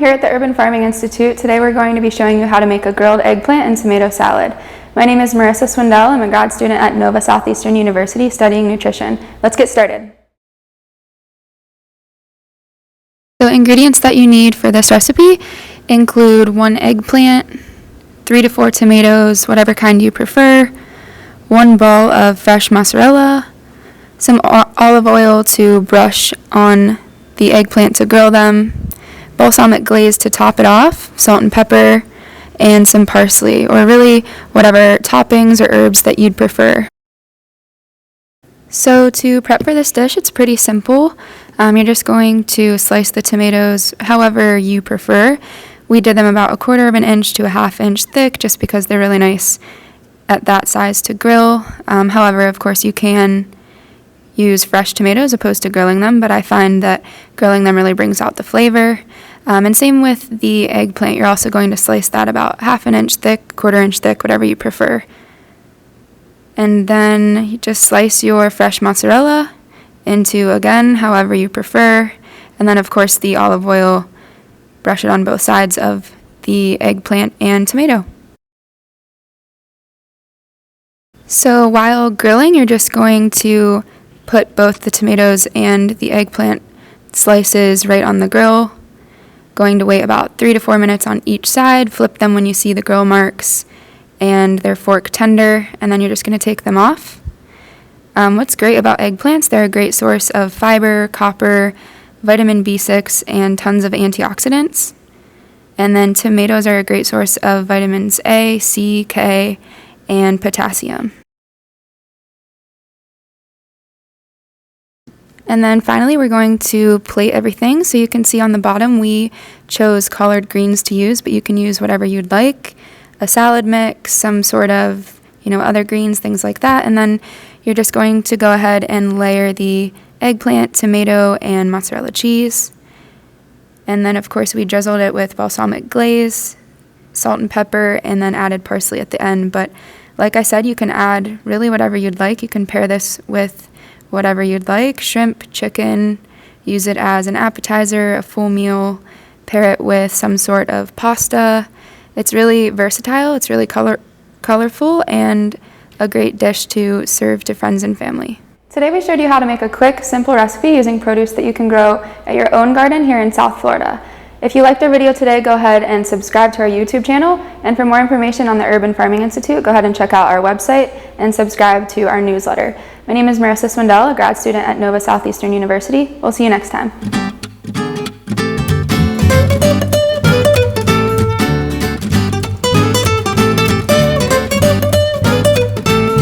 Here at the Urban Farming Institute, today we're going to be showing you how to make a grilled eggplant and tomato salad. My name is Marissa Swindell. I'm a grad student at Nova Southeastern University studying nutrition. Let's get started. The ingredients that you need for this recipe include 1 eggplant, 3 to 4 tomatoes, whatever kind you prefer, 1 ball of fresh mozzarella, some olive oil to brush on the eggplant to grill them, balsamic glaze to top it off, salt and pepper, and some parsley, or really whatever toppings or herbs that you'd prefer. So to prep for this dish, it's pretty simple. You're just going to slice the tomatoes however you prefer. We did them about 1/4 inch to 1/2 inch thick just because they're really nice at that size to grill. However, of course, you can use fresh tomatoes opposed to grilling them, but I find that grilling them really brings out the flavor. And same with the eggplant. You're also going to slice that about 1/2 inch thick, 1/4 inch thick, whatever you prefer. And then you just slice your fresh mozzarella into, again, however you prefer. And then, of course, the olive oil, brush it on both sides of the eggplant and tomato. So while grilling, you're just going to put both the tomatoes and the eggplant slices right on the grill. Going to wait about 3 to 4 minutes on each side. Flip them when you see the grill marks and they're fork tender, and then you're just going to take them off. What's great about eggplants, they're a great source of fiber, copper, vitamin B6, and tons of antioxidants. And then tomatoes are a great source of vitamins A, C, K, and potassium. And then finally, we're going to plate everything. So you can see on the bottom, we chose collard greens to use, but you can use whatever you'd like. A salad mix, some sort of, other greens, things like that. And then you're just going to go ahead and layer the eggplant, tomato, and mozzarella cheese. And then, of course, we drizzled it with balsamic glaze, salt and pepper, and then added parsley at the end. But like I said, you can add really whatever you'd like. You can pair this with whatever you'd like, shrimp, chicken, use it as an appetizer, a full meal, pair it with some sort of pasta. It's really versatile, it's really colorful, and a great dish to serve to friends and family. Today we showed you how to make a quick, simple recipe using produce that you can grow at your own garden here in South Florida. If you liked our video today, go ahead and subscribe to our YouTube channel. And for more information on the Urban Farming Institute, go ahead and check out our website and subscribe to our newsletter. My name is Marissa Swindell, a grad student at Nova Southeastern University. We'll see you next time.